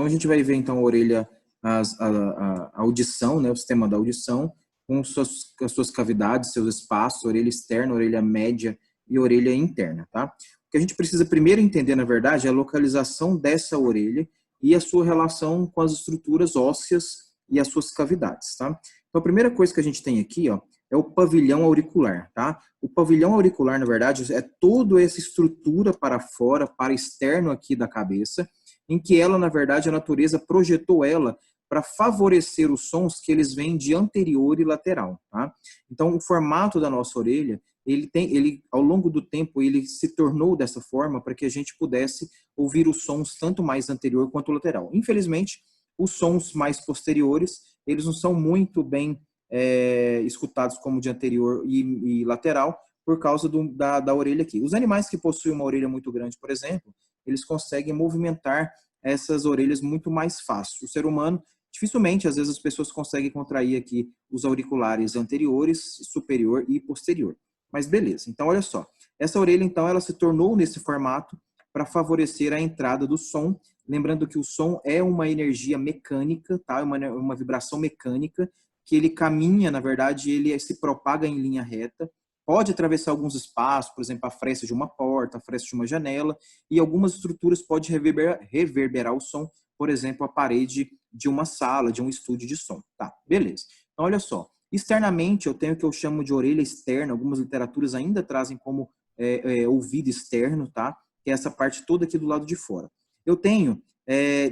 Então a gente vai ver então a orelha, a audição, né, o sistema da audição, com as suas cavidades, seus espaços, orelha externa, orelha média e orelha interna, tá? O que a gente precisa primeiro entender, na verdade, é a localização dessa orelha e a sua relação com as estruturas ósseas e as suas cavidades, tá? Então a primeira coisa que a gente tem aqui, ó, é o pavilhão auricular, tá? O pavilhão auricular, na verdade, é toda essa estrutura para fora, para externo aqui da cabeça, em que ela, na verdade, a natureza projetou ela para favorecer os sons que eles vêm de anterior e lateral, tá? Então, o formato da nossa orelha, ele ao longo do tempo, ele se tornou dessa forma para que a gente pudesse ouvir os sons tanto mais anterior quanto lateral. Infelizmente, os sons mais posteriores, eles não são muito bem escutados como de anterior e lateral por causa da orelha aqui. Os animais que possuem uma orelha muito grande, por exemplo, eles conseguem movimentar essas orelhas muito mais fácil. O ser humano, dificilmente, às vezes as pessoas conseguem contrair aqui os auriculares anteriores, superior e posterior. Mas beleza, então olha só. Essa orelha, então, ela se tornou nesse formato para favorecer a entrada do som. Lembrando que o som é uma energia mecânica, tá? Uma vibração mecânica, que ele caminha, na verdade, ele se propaga em linha reta, pode atravessar alguns espaços, por exemplo, a fresta de uma porta, a fresta de uma janela, e algumas estruturas podem reverberar o som, por exemplo, a parede de uma sala, de um estúdio de som. Tá, beleza. Então, olha só. Externamente, eu tenho o que eu chamo de orelha externa, algumas literaturas ainda trazem como ouvido externo, tá? Que é essa parte toda aqui do lado de fora. Eu tenho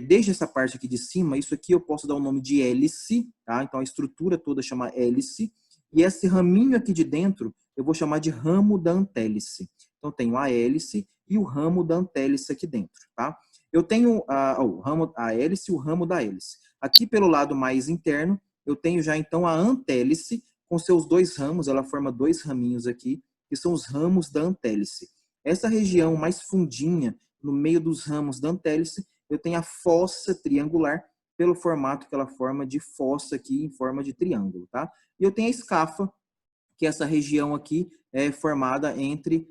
desde essa parte aqui de cima, isso aqui eu posso dar o nome de hélice, tá? Então a estrutura toda chama hélice, e esse raminho aqui de dentro eu vou chamar de ramo da antélice. Então tenho a hélice e o ramo da antélice aqui dentro, tá? Eu tenho a hélice e o ramo da hélice. Aqui pelo lado mais interno, eu tenho já então a antélice com seus dois ramos, ela forma dois raminhos aqui, que são os ramos da antélice. Essa região mais fundinha, no meio dos ramos da antélice, eu tenho a fossa triangular, pelo formato que ela forma de fossa aqui, em forma de triângulo, tá? E eu tenho a escafa, que essa região aqui é formada entre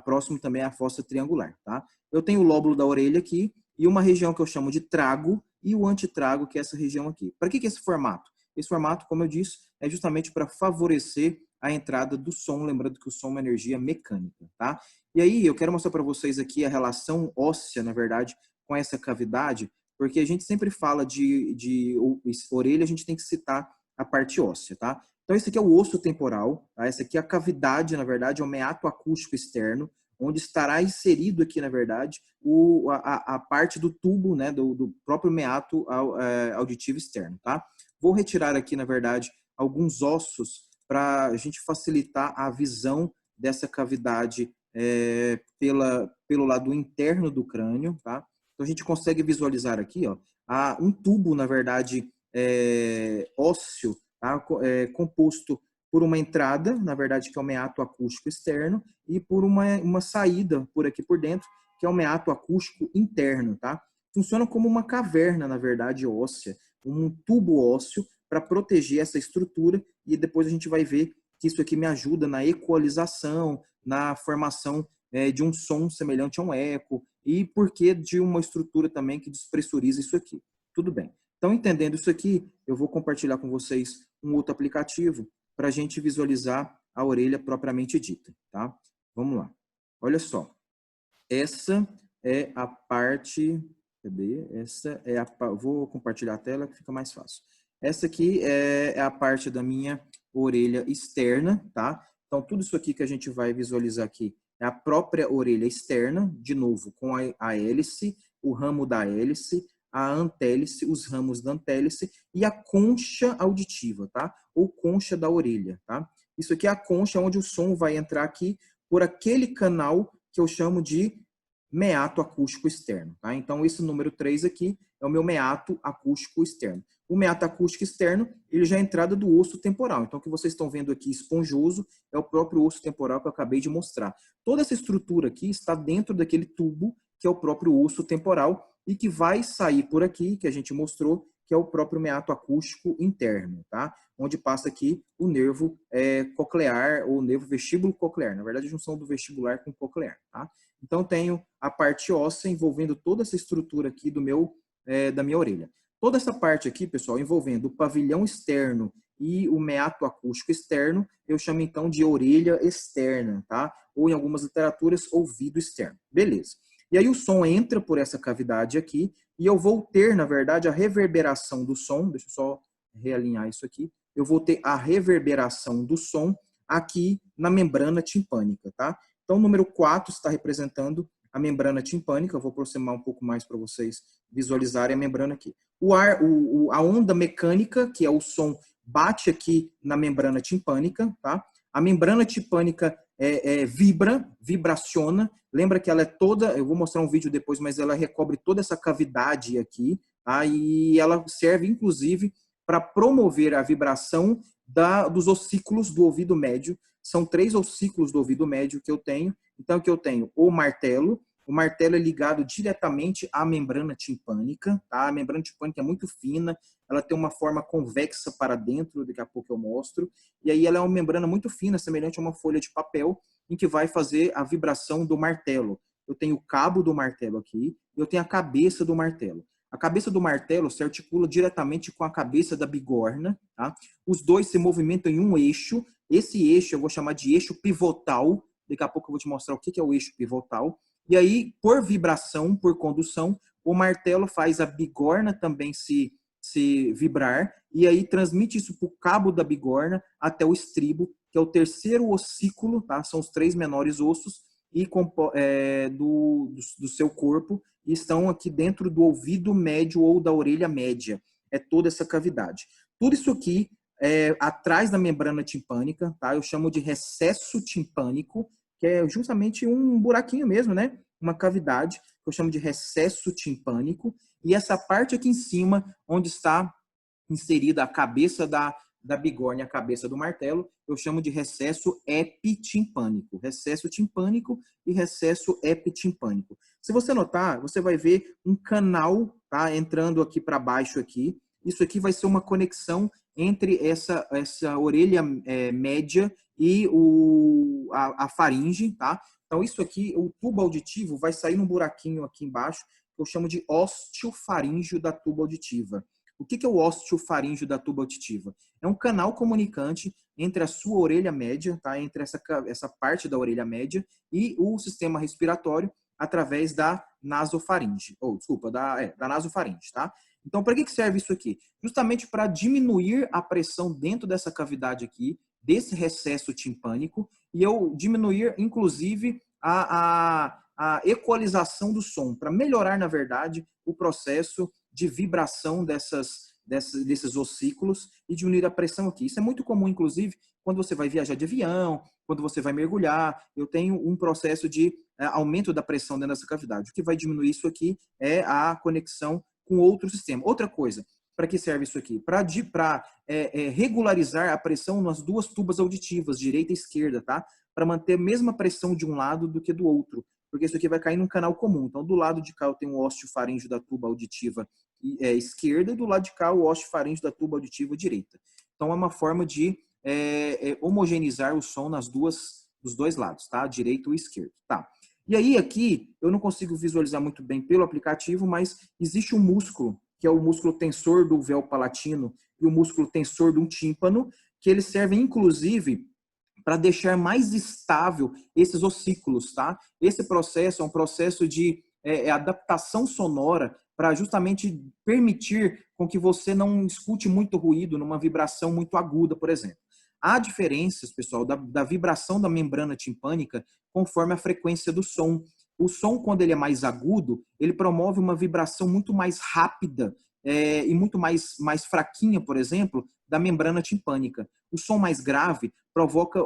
próximo também à fossa triangular, tá? Eu tenho o lóbulo da orelha aqui e uma região que eu chamo de trago e o antitrago, que é essa região aqui. Para que esse formato? Esse formato, como eu disse, é justamente para favorecer a entrada do som, lembrando que o som é uma energia mecânica, tá? E aí eu quero mostrar para vocês aqui a relação óssea, na verdade, com essa cavidade, porque a gente sempre fala de orelha, a gente tem que citar a parte óssea, tá? Então, esse aqui é o osso temporal, tá? Essa aqui é a cavidade, na verdade, é o meato acústico externo, onde estará inserido aqui, na verdade, a parte do tubo, né, do próprio meato auditivo externo, tá? Vou retirar aqui, na verdade, alguns ossos para a gente facilitar a visão dessa cavidade pelo lado interno do crânio, tá? Então, a gente consegue visualizar aqui, ó, um tubo, na verdade, ósseo, tá? Composto por uma entrada, na verdade, que é o meato acústico externo, e por uma saída por aqui por dentro, que é o meato acústico interno, tá? Funciona como uma caverna, na verdade, óssea, um tubo ósseo para proteger essa estrutura, e depois a gente vai ver que isso aqui me ajuda na equalização, na formação de um som semelhante a um eco, e porque de uma estrutura também que despressuriza isso aqui. Tudo bem. Então, entendendo isso aqui, eu vou compartilhar com vocês um outro aplicativo para a gente visualizar a orelha propriamente dita, tá? Vamos lá. Olha só. Essa é a parte... Cadê? Vou compartilhar a tela que fica mais fácil. Essa aqui é a parte da minha orelha externa, tá? Então, tudo isso aqui que a gente vai visualizar aqui é a própria orelha externa, de novo, com a hélice, o ramo da hélice, a antélice, os ramos da antélice e a concha auditiva, tá? Ou concha da orelha, tá? Isso aqui é a concha onde o som vai entrar aqui por aquele canal que eu chamo de meato acústico externo, tá? Então, esse número 3 aqui é o meu meato acústico externo. O meato acústico externo, ele já é a entrada do osso temporal. Então, o que vocês estão vendo aqui esponjoso é o próprio osso temporal que eu acabei de mostrar. Toda essa estrutura aqui está dentro daquele tubo que é o próprio osso temporal e que vai sair por aqui, que a gente mostrou, que é o próprio meato acústico interno, tá? Onde passa aqui o nervo coclear, ou nervo vestíbulo coclear. Na verdade, a junção do vestibular com o coclear, tá? Então, tenho a parte óssea envolvendo toda essa estrutura aqui do meu da minha orelha. Toda essa parte aqui, pessoal, envolvendo o pavilhão externo e o meato acústico externo, eu chamo então de orelha externa, tá? Ou em algumas literaturas, ouvido externo. Beleza. E aí o som entra por essa cavidade aqui e eu vou ter, na verdade, a reverberação do som. Deixa eu só realinhar isso aqui. Eu vou ter a reverberação do som aqui na membrana timpânica, tá? Então, o número 4 está representando a membrana timpânica. Eu vou aproximar um pouco mais para vocês visualizarem a membrana aqui. A onda mecânica, que é o som, bate aqui na membrana timpânica, tá? A membrana timpânica vibraciona. Lembra que ela é toda, eu vou mostrar um vídeo depois, mas ela recobre toda essa cavidade aqui, tá? E ela serve, inclusive, para promover a vibração dos ossículos do ouvido médio. São 3 ossículos do ouvido médio que eu tenho. Então, que eu tenho o martelo é ligado diretamente à membrana timpânica, tá? A membrana timpânica é muito fina, ela tem uma forma convexa para dentro, daqui a pouco eu mostro, e aí ela é uma membrana muito fina, semelhante a uma folha de papel, em que vai fazer a vibração do martelo. Eu tenho o cabo do martelo aqui, e eu tenho a cabeça do martelo. A cabeça do martelo se articula diretamente com a cabeça da bigorna, tá? Os dois se movimentam em um eixo. Esse eixo eu vou chamar de eixo pivotal. Daqui a pouco eu vou te mostrar o que é o eixo pivotal. E aí, por vibração, por condução, o martelo faz a bigorna também se vibrar, e aí transmite isso para o cabo da bigorna até o estribo, que é o terceiro ossículo, tá? São os 3 menores ossos e do seu corpo, e estão aqui dentro do ouvido médio ou da orelha média. É toda essa cavidade. Tudo isso aqui atrás da membrana timpânica, tá? Eu chamo de recesso timpânico, que é justamente um buraquinho mesmo, né? Uma cavidade, que eu chamo de recesso timpânico. E essa parte aqui em cima, onde está inserida a cabeça da bigorna e a cabeça do martelo, eu chamo de recesso epitimpânico. Recesso timpânico e recesso epitimpânico. Se você notar, você vai ver um canal, tá, entrando aqui para baixo aqui. Isso aqui vai ser uma conexão entre essa orelha média e a faringe, tá? Então, isso aqui, o tubo auditivo vai sair num buraquinho aqui embaixo, que eu chamo de ósteo faríngeo da tuba auditiva. O que é o ósteo faríngeo da tuba auditiva? É um canal comunicante entre a sua orelha média, tá? Entre essa parte da orelha média e o sistema respiratório através da nasofaringe, da nasofaringe, tá? Então, para que serve isso aqui? Justamente para diminuir a pressão dentro dessa cavidade aqui, desse recesso timpânico, e eu diminuir, inclusive, a equalização do som, para melhorar, na verdade, o processo de vibração desses ossículos e diminuir a pressão aqui. Isso é muito comum, inclusive, quando você vai viajar de avião, quando você vai mergulhar. Eu tenho um processo de aumento da pressão dentro dessa cavidade. O que vai diminuir isso aqui é a conexão com outro sistema. Outra coisa, para que serve isso aqui? Para regularizar a pressão nas duas tubas auditivas, direita e esquerda, tá? Para manter a mesma pressão de um lado do que do outro, porque isso aqui vai cair num canal comum. Então, do lado de cá eu tenho o ósteo faríngeo da tuba auditiva esquerda e do lado de cá o ósteo faríngeo da tuba auditiva direita. Então, é uma forma de homogeneizar o som dos dois lados, tá? Direito e esquerdo, tá? E aí aqui, eu não consigo visualizar muito bem pelo aplicativo, mas existe um músculo, que é o músculo tensor do véu palatino e o músculo tensor do tímpano, que eles servem, inclusive, para deixar mais estável esses ossículos, tá? Esse processo é um processo de adaptação sonora para justamente permitir com que você não escute muito ruído numa vibração muito aguda, por exemplo. Há diferenças, pessoal, da vibração da membrana timpânica conforme a frequência do som. O som, quando ele é mais agudo, ele promove uma vibração muito mais rápida e muito mais fraquinha, por exemplo, da membrana timpânica. O som mais grave provoca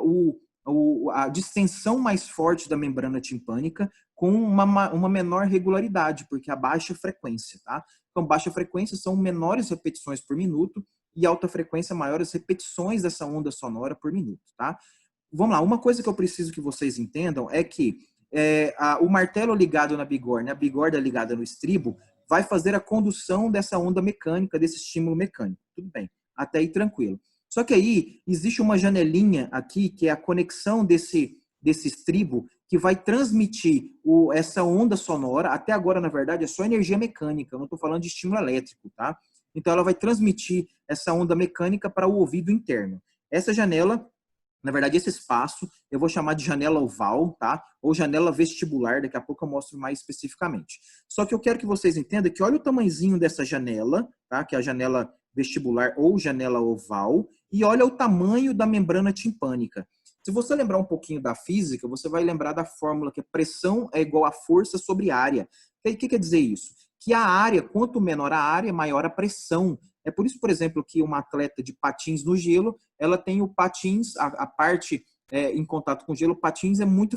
a distensão mais forte da membrana timpânica com uma menor regularidade, porque a baixa frequência, tá? Então, baixa frequência são menores repetições por minuto e alta frequência, maiores repetições dessa onda sonora por minuto, tá? Vamos lá, uma coisa que eu preciso que vocês entendam é que o martelo ligado na bigorna, a bigorna ligada no estribo, vai fazer a condução dessa onda mecânica, desse estímulo mecânico. Tudo bem, até aí tranquilo. Só que aí existe uma janelinha aqui, que é a conexão desse estribo que vai transmitir essa onda sonora. Até agora, na verdade, é só energia mecânica, eu não estou falando de estímulo elétrico, tá? Então, ela vai transmitir essa onda mecânica para o ouvido interno. Essa janela, na verdade, esse espaço, eu vou chamar de janela oval, tá? Ou janela vestibular, daqui a pouco eu mostro mais especificamente. Só que eu quero que vocês entendam que olha o tamanhozinho dessa janela, tá? Que é a janela vestibular ou janela oval, e olha o tamanho da membrana timpânica. Se você lembrar um pouquinho da física, você vai lembrar da fórmula que a pressão é igual a força sobre área. O que quer dizer isso? Que a área, quanto menor a área, maior a pressão. É por isso, por exemplo, que uma atleta de patins no gelo, ela tem o patins, a parte em contato com o gelo, o patins é muito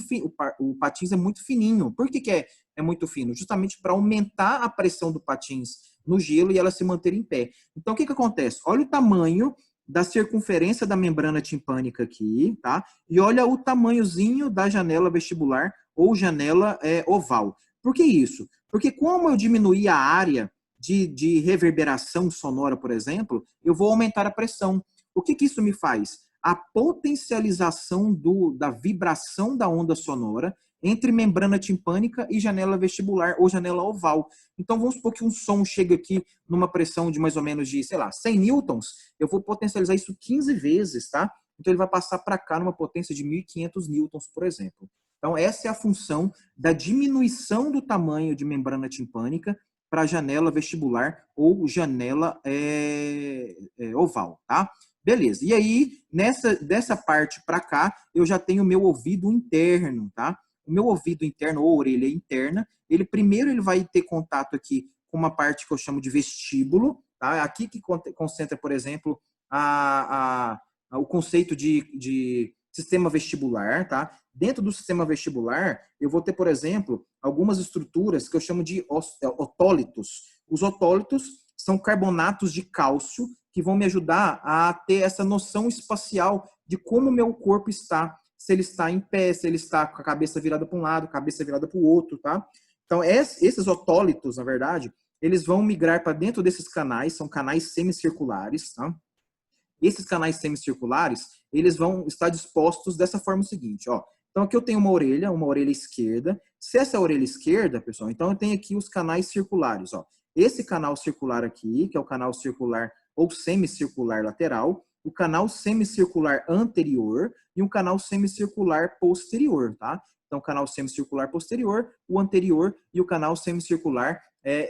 fininho. Por que é muito fino? Justamente para aumentar a pressão do patins no gelo e ela se manter em pé. Então, o que acontece? Olha o tamanho da circunferência da membrana timpânica aqui, tá? E olha o tamanhozinho da janela vestibular ou janela oval. Por que isso? Porque como eu diminuir a área de reverberação sonora, por exemplo, eu vou aumentar a pressão. O que isso me faz? A potencialização da vibração da onda sonora entre membrana timpânica e janela vestibular ou janela oval. Então, vamos supor que um som chega aqui numa pressão de mais ou menos de, sei lá, 100 newtons, eu vou potencializar isso 15 vezes, tá? Então, ele vai passar para cá numa potência de 1.500 newtons, por exemplo. Então, essa é a função da diminuição do tamanho de membrana timpânica para janela vestibular ou janela oval, tá? Beleza. E aí, dessa parte para cá, eu já tenho o meu ouvido interno, tá? O meu ouvido interno ou orelha interna, primeiro ele vai ter contato aqui com uma parte que eu chamo de vestíbulo, tá? Aqui que concentra, por exemplo, o conceito de sistema vestibular, tá? Dentro do sistema vestibular, eu vou ter, por exemplo, algumas estruturas que eu chamo de otólitos. Os otólitos são carbonatos de cálcio que vão me ajudar a ter essa noção espacial de como o meu corpo está, se ele está em pé, se ele está com a cabeça virada para um lado, cabeça virada para o outro, tá? Então, esses otólitos, na verdade, eles vão migrar para dentro desses canais, são canais semicirculares, tá? Esses canais semicirculares, eles vão estar dispostos dessa forma seguinte, ó. Então, aqui eu tenho uma orelha esquerda. Se essa é a orelha esquerda, pessoal, então eu tenho aqui os canais circulares, ó. Esse canal circular aqui, que é o canal circular ou semicircular lateral, o canal semicircular anterior e um canal semicircular posterior, tá? Então, o canal semicircular posterior, o anterior e o canal semicircular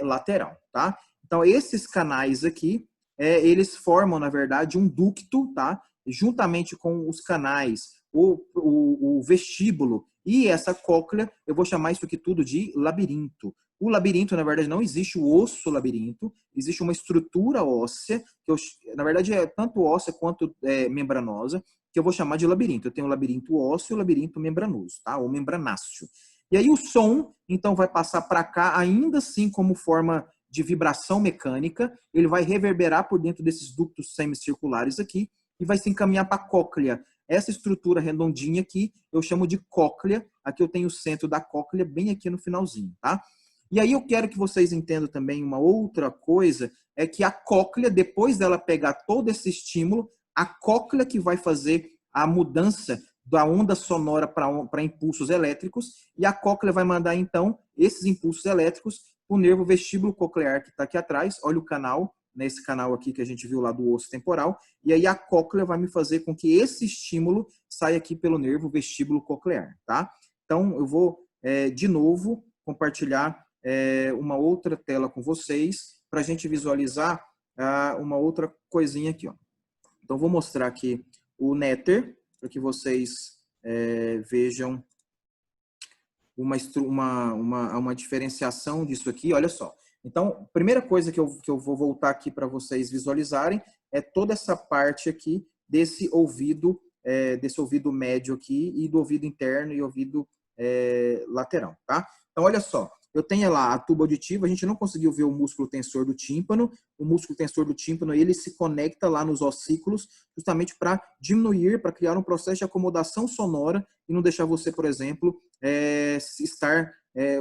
lateral, tá? Então, esses canais aqui, eles formam, na verdade, um ducto, tá? Juntamente com os canais, o vestíbulo e essa cóclea, eu vou chamar isso aqui tudo de labirinto. O labirinto, na verdade, não existe o osso labirinto, existe uma estrutura óssea, que na verdade é tanto óssea quanto membranosa, que eu vou chamar de labirinto. Eu tenho o labirinto ósseo e o labirinto membranoso, tá? Ou membranáceo. E aí o som, então, vai passar para cá, ainda assim como forma de vibração mecânica, ele vai reverberar por dentro desses ductos semicirculares aqui e vai se encaminhar para a cóclea. Essa estrutura redondinha aqui, eu chamo de cóclea. Aqui eu tenho o centro da cóclea bem aqui no finalzinho, tá? E aí eu quero que vocês entendam também uma outra coisa, é que a cóclea, depois dela pegar todo esse estímulo, a cóclea que vai fazer a mudança da onda sonora para impulsos elétricos, e a cóclea vai mandar, então, esses impulsos elétricos para o nervo vestíbulo coclear que está aqui atrás. Olha o canal, nesse canal aqui que a gente viu lá do osso temporal, e aí a cóclea vai me fazer com que esse estímulo saia aqui pelo nervo vestíbulo coclear, tá? Então, eu vou, de novo, compartilhar uma outra tela com vocês para a gente visualizar uma outra coisinha aqui, ó. Então, vou mostrar aqui o néter para que vocês vejam uma diferenciação disso aqui. Olha só. Então, a primeira coisa que eu vou voltar aqui para vocês visualizarem é toda essa parte aqui desse ouvido médio aqui e do ouvido interno e ouvido lateral, tá? Então, olha só. Eu tenho lá a tuba auditiva, a gente não conseguiu ver o músculo tensor do tímpano. O músculo tensor do tímpano, ele se conecta lá nos ossículos justamente para diminuir, para criar um processo de acomodação sonora e não deixar você, por exemplo, estar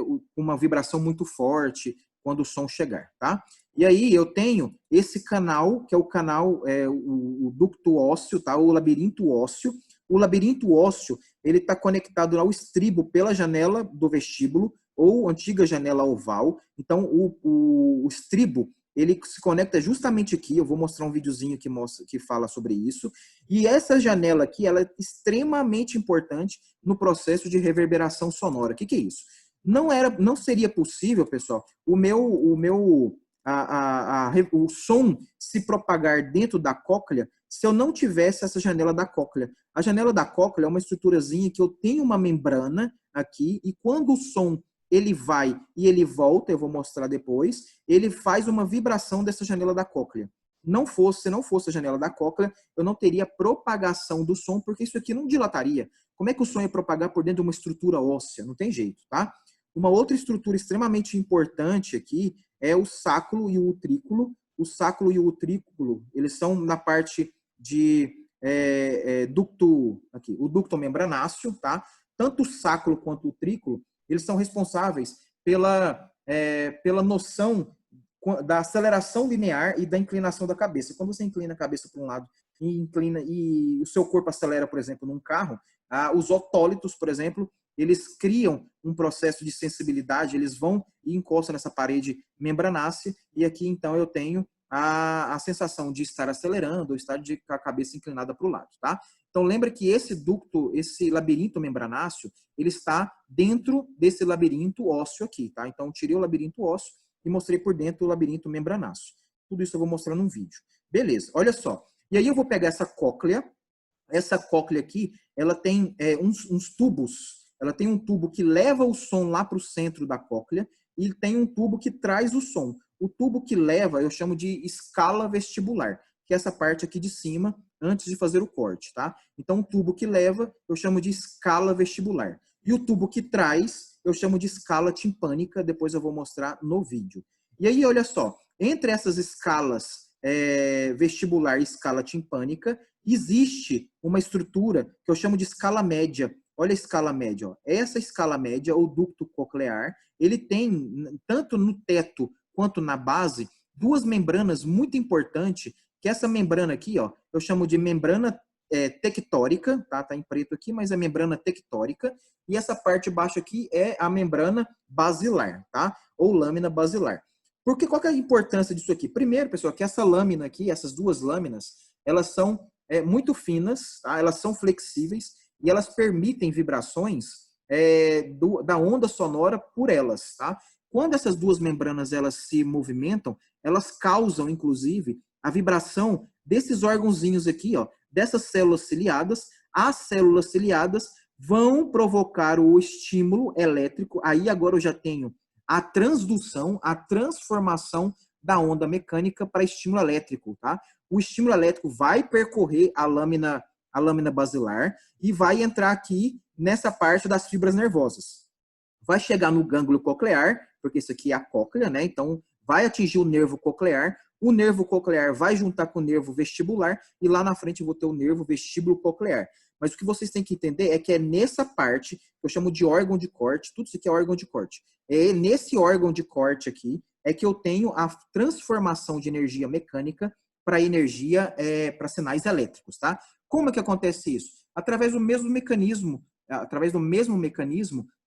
com uma vibração muito forte quando o som chegar, tá? E aí eu tenho esse canal, que é o canal, o ducto ósseo, tá? O labirinto ósseo. O labirinto ósseo, ele está conectado ao estribo pela janela do vestíbulo, ou antiga janela oval. Então, o estribo, ele se conecta justamente aqui. Eu vou mostrar um videozinho que fala sobre isso. E essa janela aqui, ela é extremamente importante no processo de reverberação sonora. O que é isso? Não seria possível, pessoal, o som se propagar dentro da cóclea se eu não tivesse essa janela da cóclea. A janela da cóclea é uma estruturazinha que eu tenho uma membrana aqui, e quando o som ele vai e ele volta, eu vou mostrar depois, ele faz uma vibração dessa janela da cóclea. Se não fosse a janela da cóclea, eu não teria propagação do som, porque isso aqui não dilataria. Como é que o som ia propagar por dentro de uma estrutura óssea? Não tem jeito, tá? Uma outra estrutura extremamente importante aqui é o sáculo e o utrículo. O sáculo e o utrículo, eles são na parte de ducto, aqui, o ducto membranáceo, tá? Tanto o sáculo quanto o utrículo, eles são responsáveis pela noção da aceleração linear e da inclinação da cabeça. Quando você inclina a cabeça para um lado e o seu corpo acelera, por exemplo, num carro, os otólitos, por exemplo, eles criam um processo de sensibilidade, eles vão e encostam nessa parede membranácea, e aqui então eu tenho a sensação de estar acelerando ou estar com a cabeça inclinada para o lado, tá? Então lembra que esse ducto, esse labirinto membranáceo, ele está dentro desse labirinto ósseo aqui, tá? Então eu tirei o labirinto ósseo e mostrei por dentro o labirinto membranáceo. Tudo isso eu vou mostrar num vídeo. Beleza, olha só. E aí eu vou pegar essa cóclea aqui, ela tem uns tubos. Ela tem um tubo que leva o som lá para o centro da cóclea e tem um tubo que traz o som. O tubo que leva eu chamo de escala vestibular, que é essa parte aqui de cima, antes de fazer o corte, tá? Então, o tubo que leva eu chamo de escala vestibular. E o tubo que traz eu chamo de escala timpânica, depois eu vou mostrar no vídeo. E aí, olha só, entre essas escalas vestibular e escala timpânica, existe uma estrutura que eu chamo de escala média. Olha a escala média. Ó. Essa escala média, ou ducto coclear, ele tem, tanto no teto quanto na base, duas membranas muito importantes, que essa membrana aqui, ó, eu chamo de membrana tectórica, tá? Tá em preto aqui, mas é membrana tectórica, e essa parte de baixo aqui é a membrana basilar, tá? Ou lâmina basilar. Porque qual que é a importância disso aqui? Primeiro, pessoal, que essa lâmina aqui, essas duas lâminas, elas são muito finas, tá? Elas são flexíveis e elas permitem vibrações da onda sonora por elas, tá? Quando essas duas membranas elas se movimentam, elas causam, inclusive, a vibração desses órgãozinhos aqui, ó, dessas células ciliadas. As células ciliadas vão provocar o estímulo elétrico. Aí agora eu já tenho a transdução, a transformação da onda mecânica para estímulo elétrico, tá? O estímulo elétrico vai percorrer a lâmina basilar e vai entrar aqui nessa parte das fibras nervosas. Vai chegar no gânglio coclear, porque isso aqui é a cóclea, né? Então, vai atingir o nervo coclear vai juntar com o nervo vestibular e lá na frente eu vou ter o nervo vestíbulo coclear. Mas o que vocês têm que entender é que é nessa parte, que eu chamo de órgão de corte, tudo isso aqui é órgão de corte. É nesse órgão de corte aqui é que eu tenho a transformação de energia mecânica para energia, para sinais elétricos, tá? Como é que acontece isso? Através do mesmo mecanismo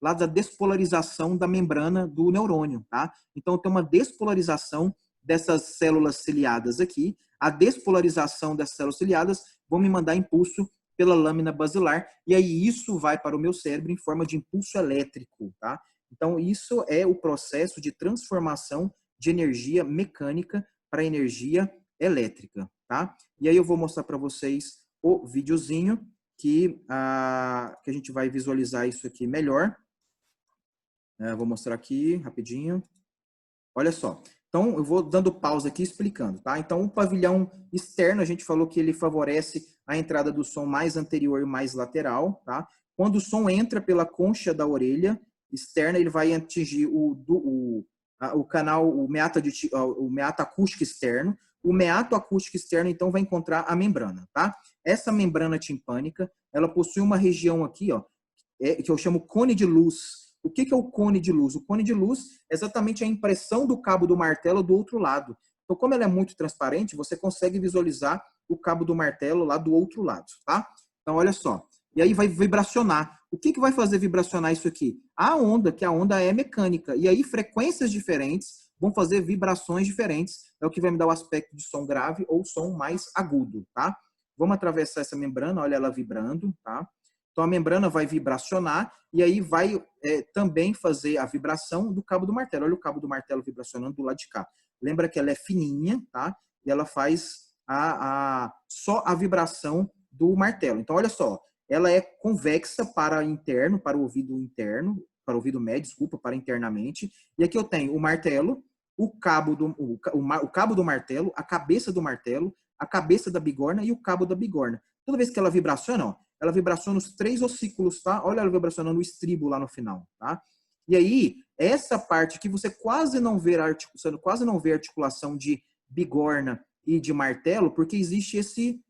lá da despolarização da membrana do neurônio, tá? Então, tem uma despolarização dessas células ciliadas aqui. A despolarização dessas células ciliadas vão me mandar impulso pela lâmina basilar, e aí isso vai para o meu cérebro em forma de impulso elétrico, tá? Então, isso é o processo de transformação de energia mecânica para energia elétrica, tá? E aí eu vou mostrar para vocês o videozinho que a gente vai visualizar isso aqui melhor. Vou mostrar aqui rapidinho. Olha só. Então, eu vou dando pausa aqui explicando, tá? Então, o pavilhão externo, a gente falou que ele favorece a entrada do som mais anterior e mais lateral, tá? Quando o som entra pela concha da orelha externa, ele vai atingir o canal, o meato acústico externo. O meato acústico externo, então, vai encontrar a membrana, tá? Essa membrana timpânica, ela possui uma região aqui, ó, que eu chamo cone de luz. O que é o cone de luz? O cone de luz é exatamente a impressão do cabo do martelo do outro lado. Então, como ela é muito transparente, você consegue visualizar o cabo do martelo lá do outro lado, tá? Então, olha só. e aí vai vibracionar. O que vai fazer vibracionar isso aqui? A onda, que a onda é mecânica. E aí frequências diferentes vão fazer vibrações diferentes. É o que vai me dar o aspecto de som grave ou som mais agudo, tá? Vamos atravessar essa membrana, olha ela vibrando, tá? Então a membrana vai vibracionar e aí vai também fazer a vibração do cabo do martelo. Olha o cabo do martelo vibracionando do lado de cá. Lembra que ela é fininha, tá? E ela faz só a vibração do martelo. Então, olha só, ela é convexa para interno, para o ouvido interno, para o ouvido médio, desculpa, para internamente. E aqui eu tenho o martelo, o cabo do martelo, a cabeça do martelo, a cabeça da bigorna e o cabo da bigorna. Toda vez que ela vibraciona, ó, ela vibraciona os 3 ossículos, tá? Olha ela vibracionando o estribo lá no final, tá? E aí, essa parte que você quase não vê articulação de bigorna e de martelo, porque existe esse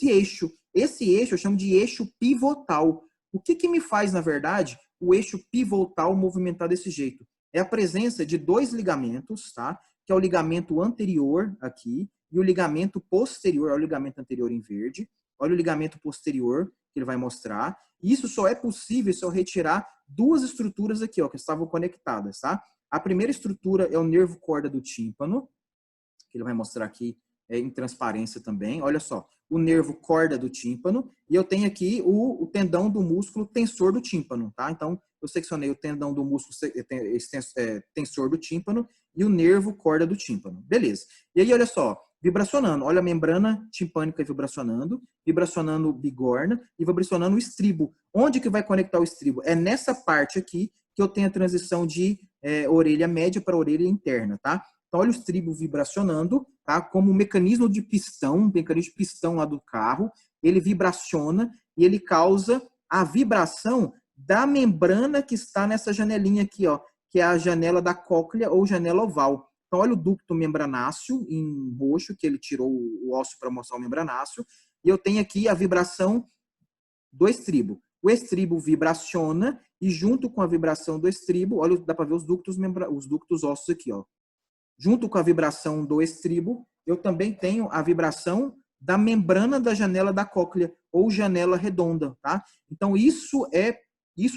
eixo. Esse eixo eu chamo de eixo pivotal. O que me faz, na verdade, o eixo pivotal movimentar desse jeito? É a presença de 2 ligamentos, tá? Que é o ligamento anterior aqui e o ligamento posterior, é o ligamento anterior em verde. Olha o ligamento posterior que ele vai mostrar. E isso só é possível se eu retirar 2 estruturas aqui, ó, que estavam conectadas, tá? A primeira estrutura é o nervo corda do tímpano, que ele vai mostrar aqui em transparência também. Olha só, o nervo corda do tímpano, e eu tenho aqui o tendão do músculo tensor do tímpano, tá? Então, eu seccionei o tendão do músculo tensor do tímpano e o nervo corda do tímpano. Beleza. E aí, olha só, vibracionando. Olha a membrana timpânica vibracionando bigorna e vibracionando o estribo. Onde que vai conectar o estribo? É nessa parte aqui que eu tenho a transição de orelha média para orelha interna, tá? Então, olha o estribo vibracionando, tá? Como um mecanismo de pistão lá do carro, ele vibraciona e ele causa a vibração da membrana que está nessa janelinha aqui, ó, que é a janela da cóclea ou janela oval. Então, olha o ducto membranáceo em roxo, que ele tirou o ósseo para mostrar o membranáceo, e eu tenho aqui a vibração do estribo. O estribo vibraciona e junto com a vibração do estribo, olha, dá para ver os ductos ósseos aqui, ó. Junto com a vibração do estribo, eu também tenho a vibração da membrana da janela da cóclea, ou janela redonda, tá? Então, isso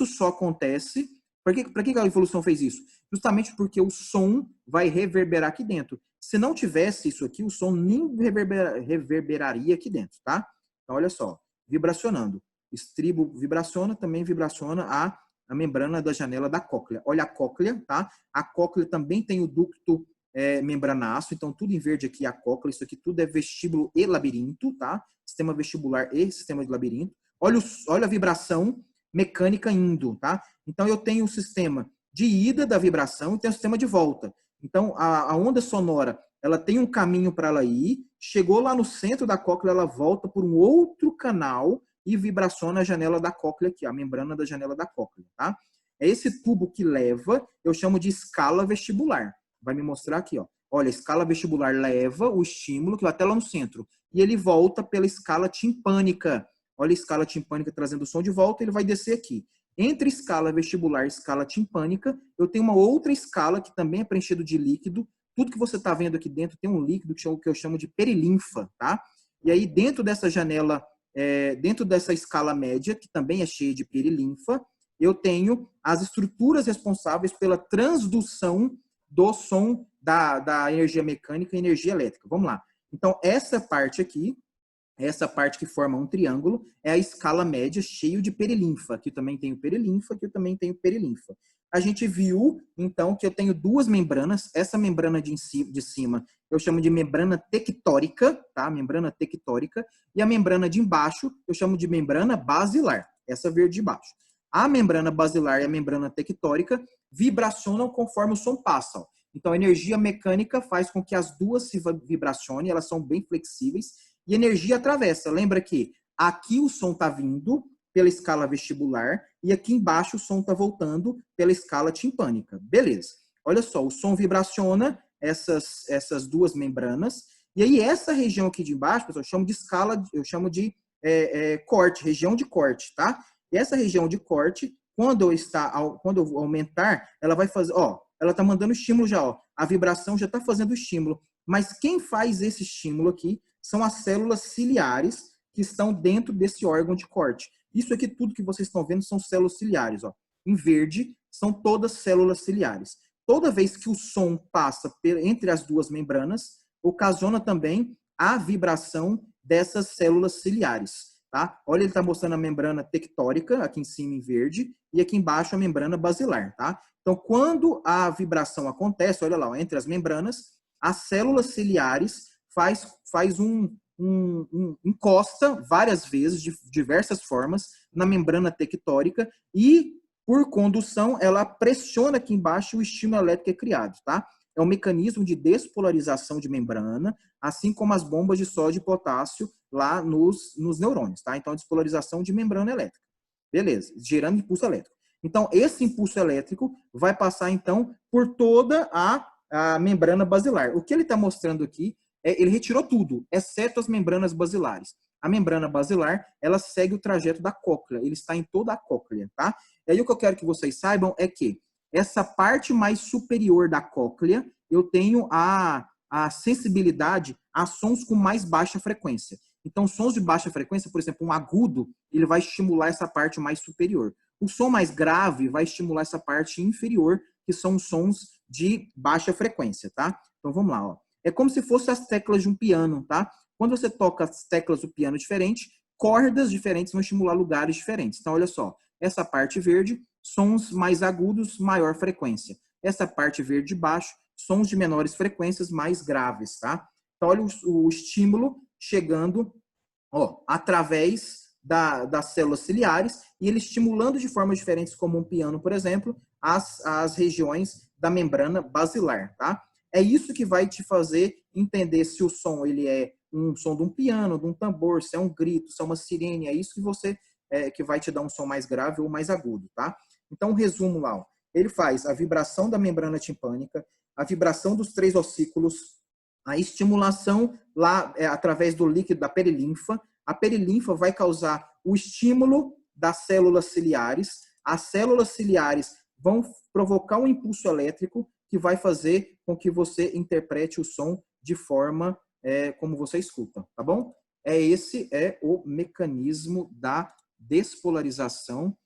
só acontece... Para que a evolução fez isso? Justamente porque o som vai reverberar aqui dentro. Se não tivesse isso aqui, o som nem reverberaria aqui dentro, tá? Então, olha só, vibracionando. Estribo vibraciona, também vibraciona a membrana da janela da cóclea. Olha a cóclea, tá? A cóclea também tem o ducto membranáceo, então tudo em verde aqui é a cóclea, isso aqui tudo é vestíbulo e labirinto, tá? Sistema vestibular e sistema de labirinto. Olha a vibração mecânica indo, tá? Então eu tenho o sistema de ida da vibração e tenho o sistema de volta. Então a onda sonora, ela tem um caminho para ela ir, chegou lá no centro da cóclea, ela volta por um outro canal e vibraciona a janela da cóclea aqui, a membrana da janela da cóclea, tá? É esse tubo que leva, eu chamo de escala vestibular. Vai me mostrar aqui, ó. Olha, a escala vestibular leva o estímulo, que vai até lá no centro, e ele volta pela escala timpânica. Olha a escala timpânica trazendo o som de volta, ele vai descer aqui. Entre escala vestibular e escala timpânica, eu tenho uma outra escala que também é preenchido de líquido. Tudo que você está vendo aqui dentro tem um líquido que eu chamo de perilinfa, tá? E aí, dentro dessa janela, dentro dessa escala média, que também é cheia de perilinfa, eu tenho as estruturas responsáveis pela transdução do som da energia mecânica e energia elétrica. Vamos lá. Então, essa parte aqui, essa parte que forma um triângulo, é a escala média cheio de perilinfa. Aqui eu também tenho perilinfa, aqui eu também tenho perilinfa. A gente viu, então, que eu tenho 2 membranas. Essa membrana de cima eu chamo de membrana tectórica, tá? Membrana tectórica. E a membrana de embaixo eu chamo de membrana basilar. Essa verde de baixo. A membrana basilar e a membrana tectórica vibracionam conforme o som passa. Ó. Então, a energia mecânica faz com que as duas se vibracionem, elas são bem flexíveis, e a energia atravessa. Lembra que aqui o som está vindo pela escala vestibular e aqui embaixo o som está voltando pela escala timpânica. Beleza. Olha só, o som vibraciona essas 2 membranas, e aí essa região aqui de baixo, pessoal, eu chamo de corte, região de corte, tá? E essa região de corte, quando eu aumentar, ela vai fazer, ó, ela está mandando estímulo já, ó, a vibração já está fazendo estímulo. Mas quem faz esse estímulo aqui são as células ciliares que estão dentro desse órgão de corte. Isso aqui tudo que vocês estão vendo são células ciliares, ó. Em verde são todas células ciliares. Toda vez que o som passa entre as duas membranas, ocasiona também a vibração dessas células ciliares. Tá? Olha, ele está mostrando a membrana tectórica, aqui em cima em verde, e aqui embaixo a membrana basilar. Tá? Então, quando a vibração acontece, olha lá, ó, entre as membranas, as células ciliares faz encosta várias vezes, de diversas formas, na membrana tectórica e, por condução, ela pressiona aqui embaixo e o estímulo elétrico é criado. Tá? É um mecanismo de despolarização de membrana, assim como as bombas de sódio e potássio lá nos neurônios, tá? Então, a despolarização de membrana elétrica. Beleza, gerando impulso elétrico. Então, esse impulso elétrico vai passar, então, por toda a membrana basilar. O que ele está mostrando aqui ele retirou tudo, exceto as membranas basilares. A membrana basilar, ela segue o trajeto da cóclea, ele está em toda a cóclea, tá? E aí o que eu quero que vocês saibam é que essa parte mais superior da cóclea, eu tenho a sensibilidade a sons com mais baixa frequência. Então, sons de baixa frequência, por exemplo, um agudo, ele vai estimular essa parte mais superior. O som mais grave vai estimular essa parte inferior, que são sons de baixa frequência, tá? Então, vamos lá, ó. É como se fossem as teclas de um piano, tá? Quando você toca as teclas do piano diferente, cordas diferentes vão estimular lugares diferentes. Então, olha só, essa parte verde, sons mais agudos, maior frequência. Essa parte verde de baixo, sons de menores frequências, mais graves, tá? Então, olha o estímulo chegando, ó, através das células ciliares e ele estimulando de formas diferentes, como um piano, por exemplo, as regiões da membrana basilar, tá? É isso que vai te fazer entender se o som ele é um som de um piano, de um tambor, se é um grito, se é uma sirene, é isso que você que vai te dar um som mais grave ou mais agudo, tá? Então, um resumo lá, ó. Ele faz a vibração da membrana timpânica, a vibração dos três ossículos, a estimulação lá através do líquido da perilinfa. A perilinfa vai causar o estímulo das células ciliares. As células ciliares vão provocar um impulso elétrico que vai fazer com que você interprete o som de forma como você escuta, tá bom? Esse é o mecanismo da despolarização